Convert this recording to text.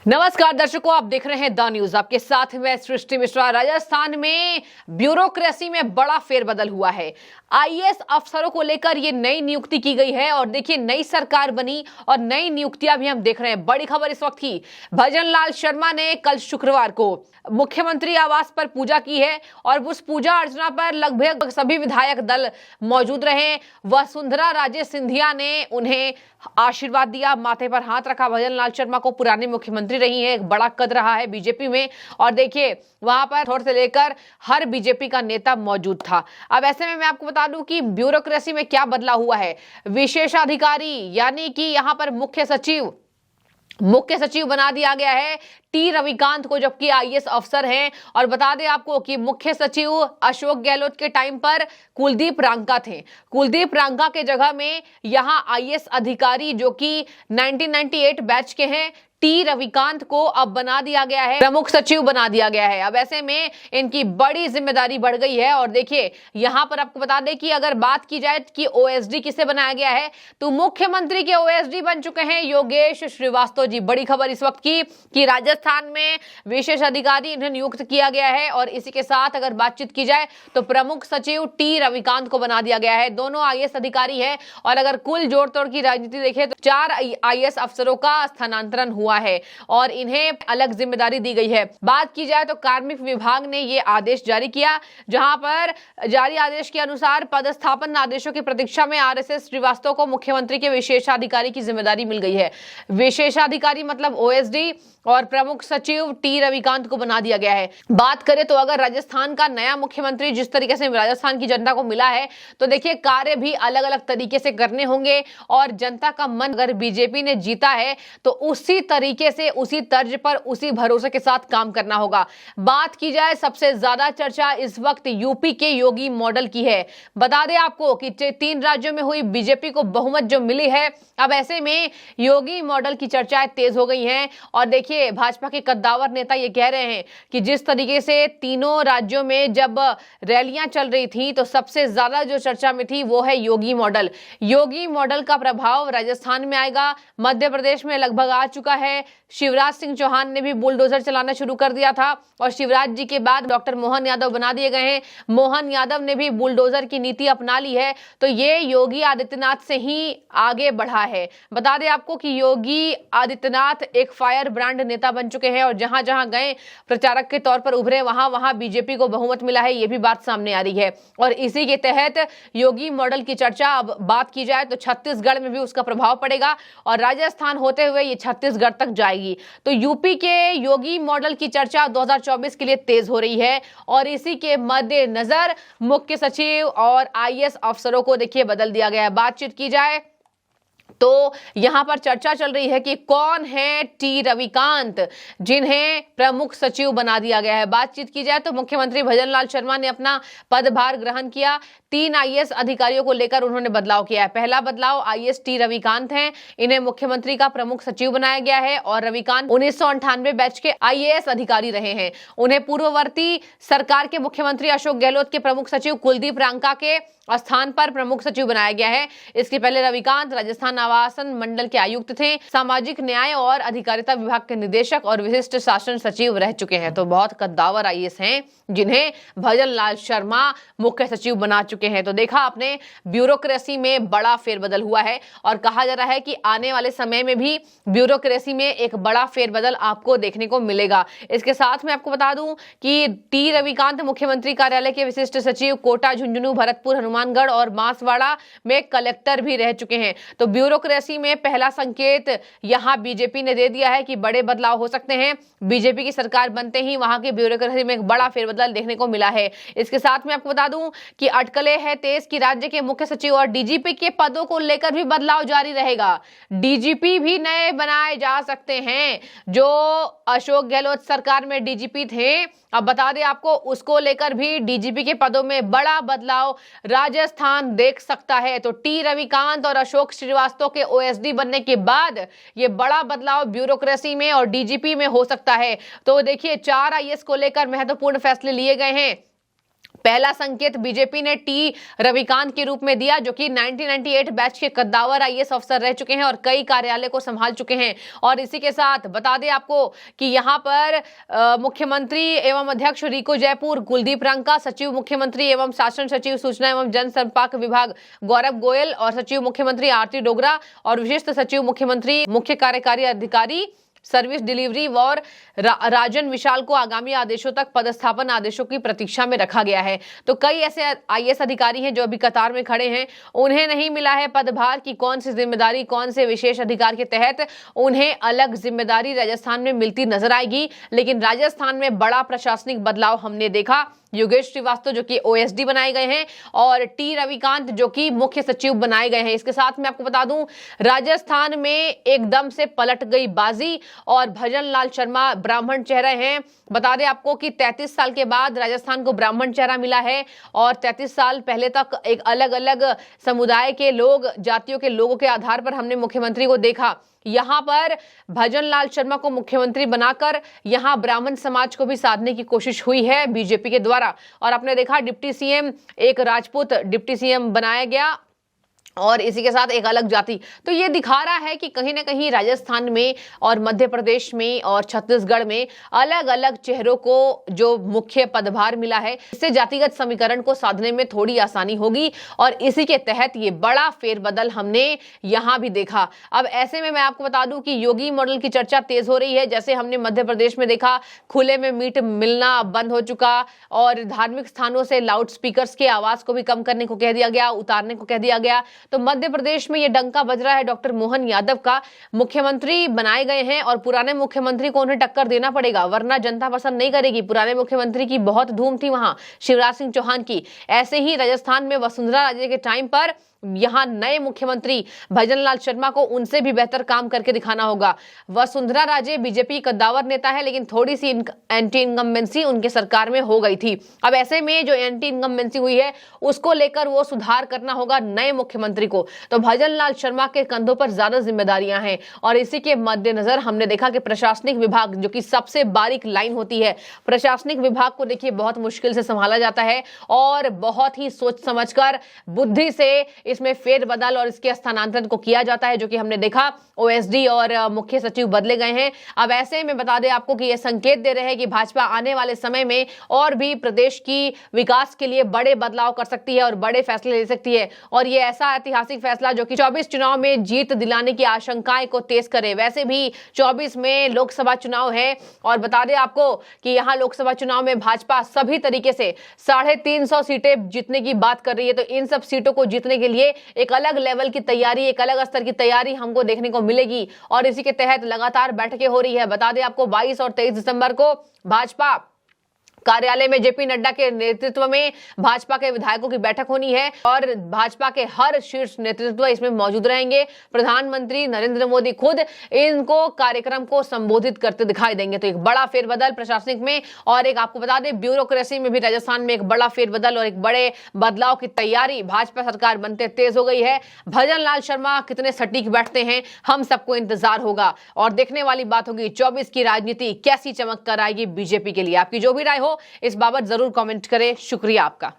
नमस्कार दर्शकों, आप देख रहे हैं द न्यूज। आपके साथ मैं सृष्टि मिश्रा। राजस्थान में ब्यूरोक्रेसी में बड़ा फेरबदल हुआ है। आईएएस अफसरों को लेकर ये नई नियुक्ति की गई है और देखिए नई सरकार बनी और नई नियुक्तियां भी हम देख रहे हैं। बड़ी खबर इस वक्त की, भजन लाल शर्मा ने कल शुक्रवार को मुख्यमंत्री आवास पर पूजा की है और उस पूजा अर्चना पर लगभग सभी विधायक दल मौजूद रहे। वसुंधरा राजे सिंधिया ने उन्हें आशीर्वाद दिया, माथे पर हाथ रखा। भजन लाल शर्मा को पुरानी मुख्यमंत्री रही है, एक बड़ा कद रहा है बीजेपी में और देखिए वहां पर थोड़े से लेकर हर बीजेपी का नेता मौजूद था। अब ऐसे में मैं आपको बता दूं कि ब्यूरोक्रेसी में क्या बदला हुआ है। विशेषाधिकारी यानी कि यहां पर मुख्य सचिव बना दिया गया है टी रविकांत को, जबकि आईएएस अफसर हैं। और बता दें आपको कि मुख्य सचिव अशोक गहलोत के टाइम पर कुलदीप रांका थे। कुलदीप रांका के जगह में यहां आईएएस अधिकारी जो कि 1998 बैच के हैं, टी रविकांत को अब बना दिया गया है, प्रमुख सचिव बना दिया गया है। अब ऐसे में इनकी बड़ी जिम्मेदारी बढ़ गई है। और देखिए यहां पर आपको बता दें कि अगर बात की जाए कि ओएसडी किसे बनाया गया है, तो मुख्यमंत्री के ओएसडी बन चुके हैं योगेश श्रीवास्तव जी। बड़ी खबर इस वक्त की कि राजस्थान में विशेष अधिकारी इन्हें नियुक्त किया गया है और इसी के साथ अगर बातचीत की जाए तो प्रमुख सचिव टी रविकांत को बना दिया गया है। दोनों आईएएस अधिकारी है और अगर कुल जोड़ तोड़ की राजनीति देखें तो 4 आईएएस अफसरों का स्थानांतरण हुआ है और इन्हें अलग जिम्मेदारी दी गई है। बात की जाए तो कार्मिक विभाग ने यह आदेश जारी किया, जहां पर जारी आदेश के अनुसार पदस्थापन आदेशों की प्रतीक्षा में आरएसएस श्रीवास्तव को मुख्यमंत्री के विशेषाधिकारी की जिम्मेदारी मिल गई है। विशेषाधिकारी मतलब ओएसडी और प्रमुख सचिव टी रविकांत को बना दिया गया है। बात करें तो अगर राजस्थान का नया मुख्यमंत्री जिस तरीके से राजस्थान की जनता को मिला है तो देखिए कार्य भी अलग अलग तरीके से करने होंगे और जनता का मन अगर बीजेपी ने जीता है तो उसी तरीके से, उसी तर्ज पर, उसी भरोसे के साथ काम करना होगा। बात की जाए सबसे ज्यादा चर्चा इस वक्त यूपी के योगी मॉडल की है। बता दें आपको कि 3 राज्यों में हुई बीजेपी को बहुमत जो मिली है, अब ऐसे में योगी मॉडल की चर्चाएं तेज हो गई हैं। और देखिए भाजपा के कद्दावर नेता ये कह रहे हैं कि जिस तरीके से तीनों राज्यों में जब रैलियां चल रही थी तो सबसे ज्यादा जो चर्चा में थी वो है योगी मॉडल। योगी मॉडल का प्रभाव राजस्थान में आएगा, मध्य प्रदेश में लगभग आ चुका है। शिवराज सिंह चौहान ने भी बुलडोजर चलाना शुरू कर दिया था और शिवराज जी के बाद डॉक्टर मोहन यादव बना दिए गए हैं। मोहन यादव ने भी बुलडोजर की नीति अपना ली है, तो ये योगी आदित्यनाथ से ही आगे बढ़ा है। बता दें आपको कि योगी आदित्यनाथ एक फायर ब्रांड नेता बन चुके हैं और जहां जहां गए प्रचारक के तौर पर उभरे, वहां वहां बीजेपी को बहुमत मिला है, ये भी बात सामने आ रही है। और इसी के तहत योगी मॉडल की चर्चा अब बात की जाए तो छत्तीसगढ़ में भी उसका प्रभाव पड़ेगा और राजस्थान होते हुए ये छत्तीसगढ़ तक जाएगी। तो यूपी के योगी मॉडल की चर्चा 2024 के लिए तेज हो रही है और इसी के मद्देनजर मुख्य सचिव और आईएएस अफसरों को देखिए बदल दिया गया है। बातचीत की जाए तो यहां पर चर्चा चल रही है कि कौन है टी रविकांत जिन्हें प्रमुख सचिव बना दिया गया है। बातचीत की जाए तो मुख्यमंत्री भजन लाल शर्मा ने अपना पदभार ग्रहण किया। 3 आईएएस अधिकारियों को लेकर उन्होंने बदलाव किया है। पहला बदलाव आईएएस टी रविकांत हैं, इन्हें मुख्यमंत्री का प्रमुख सचिव बनाया गया है और रविकांत 1998 बैच के आईएएस अधिकारी रहे हैं। उन्हें पूर्ववर्ती सरकार के मुख्यमंत्री अशोक गहलोत के प्रमुख सचिव कुलदीप रांका के स्थान पर प्रमुख सचिव बनाया गया है। इसके पहले रविकांत राजस्थान आवासन मंडल के आयुक्त थे, सामाजिक न्याय और अधिकारिता विभाग के निदेशक और विशिष्ट शासन सचिव रह चुके हैं। तो बहुत कद्दावर आईएएस हैं जिन्हें भजन लाल शर्मा मुख्य सचिव बना चुके हैं। तो देखा आपने, ब्यूरोक्रेसी में बड़ा फेरबदल हुआ है और कहा जा रहा है कि आने वाले समय में भी ब्यूरोक्रेसी में एक बड़ा फेरबदल आपको देखने को मिलेगा। इसके साथ में आपको बता दूं कि टी रविकांत मुख्यमंत्री कार्यालय के विशिष्ट सचिव कोटा, झुंझुनू, भरतपुर, हनुमानगढ़ और बांसवाड़ा में कलेक्टर भी रह चुके हैं। तो ब्यूरोक्रेसी में पहला संकेत यहां बीजेपी ने दे दिया है कि बड़े बदलाव हो सकते हैं। बीजेपी की सरकार बनते ही वहां की ब्यूरोक्रेसी में एक बड़ा फेरबदल देखने को मिला है। इसके साथ में आपको बता दूं कि अटकलें है तेज कि राज्य के मुख्य सचिव और डीजीपी के पदों को लेकर भी बदलाव जारी रहेगा। डीजीपी भी नए बनाए जा सकते हैं। जो अशोक गहलोत सरकार में डीजीपी थे, अब बता दें आपको, उसको लेकर भी डीजीपी के पदों में बड़ा बदलाव राजस्थान देख सकता है। तो टी रविकांत और अशोक श्रीवास्तव के ओएसडी बनने के बाद ये बड़ा बदलाव ब्यूरोक्रेसी में और डीजीपी में हो सकता है। तो देखिए 4 आईएएस को लेकर महत्वपूर्ण फैसले लिए गए हैं। पहला संकेत बीजेपी ने टी रविकांत के रूप में दिया, जो कि 1998 बैच के कद्दावर आईएएस अफसर रह चुके हैं और कई कार्यालय को संभाल चुके हैं। और इसी के साथ बता दें आपको कि यहां पर मुख्यमंत्री एवं अध्यक्ष रिको जयपुर, कुलदीप रंका, सचिव मुख्यमंत्री एवं शासन सचिव सूचना एवं जनसंपर्क विभाग गौरव गोयल और सचिव मुख्यमंत्री आरती डोगरा और विशिष्ट सचिव मुख्यमंत्री मुख्य कार्यकारी अधिकारी सर्विस डिलीवरी और राजन विशाल को आगामी आदेशों तक पदस्थापन आदेशों की प्रतीक्षा में रखा गया है। तो कई ऐसे आईएएस अधिकारी हैं जो अभी कतार में खड़े हैं, उन्हें नहीं मिला है पदभार की कौन सी जिम्मेदारी, कौन से विशेष अधिकार के तहत उन्हें अलग जिम्मेदारी राजस्थान में मिलती नजर आएगी। लेकिन राजस्थान में बड़ा प्रशासनिक बदलाव हमने देखा। योगेश श्रीवास्तव जो कि ओएसडी बनाए गए हैं और टी रविकांत जो कि मुख्य सचिव बनाए गए हैं। इसके साथ मैं आपको बता दूं, राजस्थान में एकदम से पलट गई बाजी और भजन लाल शर्मा ब्राह्मण चेहरा हैं। बता दें आपको कि 33 साल के बाद राजस्थान को ब्राह्मण चेहरा मिला है और 33 साल पहले तक एक अलग अलग समुदाय के लोग, जातियों के लोगों के आधार पर हमने मुख्यमंत्री को देखा। यहां पर भजन लाल शर्मा को मुख्यमंत्री बनाकर यहां ब्राह्मण समाज को भी साधने की कोशिश हुई है बीजेपी के द्वारा। और आपने देखा डिप्टी सीएम, एक राजपूत डिप्टी सीएम बनाया गया और इसी के साथ एक अलग जाति। तो ये दिखा रहा है कि कहीं ना कहीं राजस्थान में और मध्य प्रदेश में और छत्तीसगढ़ में अलग अलग चेहरों को जो मुख्य पदभार मिला है, इससे जातिगत समीकरण को साधने में थोड़ी आसानी होगी और इसी के तहत ये बड़ा फेरबदल हमने यहां भी देखा। अब ऐसे में मैं आपको बता दूं कि योगी मॉडल की चर्चा तेज हो रही है। जैसे हमने मध्य प्रदेश में देखा, खुले में मीट मिलना बंद हो चुका और धार्मिक स्थानों से लाउड स्पीकर्स की आवाज को भी कम करने को कह दिया गया, उतारने को कह दिया गया। तो मध्य प्रदेश में ये डंका बज रहा है डॉक्टर मोहन यादव का। मुख्यमंत्री बनाए गए हैं और पुराने मुख्यमंत्री को उन्हें टक्कर देना पड़ेगा, वरना जनता पसंद नहीं करेगी। पुराने मुख्यमंत्री की बहुत धूम थी वहां, शिवराज सिंह चौहान की। ऐसे ही राजस्थान में वसुंधरा राजे के टाइम पर यहां नए मुख्यमंत्री भजन लाल शर्मा को उनसे भी बेहतर काम करके दिखाना होगा। वसुंधरा राजे बीजेपी कद्दावर नेता है, लेकिन थोड़ी सी एंटी इनकम्बेंसी उनके सरकार में हो गई थी। अब ऐसे में जो एंटी इनकम्बेंसी हुई है उसको लेकर वो सुधार करना होगा नए मुख्यमंत्री को। तो भजन लाल शर्मा के कंधों पर ज्यादा जिम्मेदारियां हैं और इसी के मद्देनजर हमने देखा कि प्रशासनिक विभाग जो कि सबसे बारीक लाइन होती है, प्रशासनिक विभाग को देखिए बहुत मुश्किल से संभाला जाता है और बहुत ही सोच समझकर बुद्धि से इसमें फेरबदल और इसके स्थानांतरण को किया जाता है, जो कि हमने देखा ओएसडी और मुख्य सचिव बदले गए हैं। अब ऐसे में बता दें आपको कि यह संकेत दे रहे हैं कि भाजपा आने वाले समय में और भी प्रदेश की विकास के लिए बड़े बदलाव कर सकती है और बड़े फैसले ले सकती है। और यह ऐसा ऐतिहासिक फैसला जो कि 24 चुनाव में जीत दिलाने की आशंकाएं को तेज करे। वैसे भी 24 में लोकसभा चुनाव है और बता दें आपको कि यहां लोकसभा चुनाव में भाजपा सभी तरीके से 350 सीटें जीतने की बात कर रही है। तो इन सब सीटों को जीतने के लिए एक अलग लेवल की तैयारी, एक अलग स्तर की तैयारी हमको देखने को मिलेगी और इसी के तहत लगातार बैठकें हो रही है। बता दें आपको 22 और 23 दिसंबर को भाजपा कार्यालय में जेपी नड्डा के नेतृत्व में भाजपा के विधायकों की बैठक होनी है और भाजपा के हर शीर्ष नेतृत्व इसमें मौजूद रहेंगे। प्रधानमंत्री नरेंद्र मोदी खुद इनको कार्यक्रम को संबोधित करते दिखाई देंगे। तो एक बड़ा फेरबदल प्रशासनिक में और एक आपको बता दें ब्यूरोक्रेसी में भी राजस्थान में एक बड़ा फेरबदल और एक बड़े बदलाव की तैयारी भाजपा सरकार बनते तेज हो गई है। भजन लाल शर्मा कितने सटीक बैठते हैं, हम सबको इंतजार होगा और देखने वाली बात होगी 24 की राजनीति कैसी चमक कर आएगी बीजेपी के लिए। आपकी जो भी राय हो इस बाबत जरूर कमेंट करें। शुक्रिया आपका।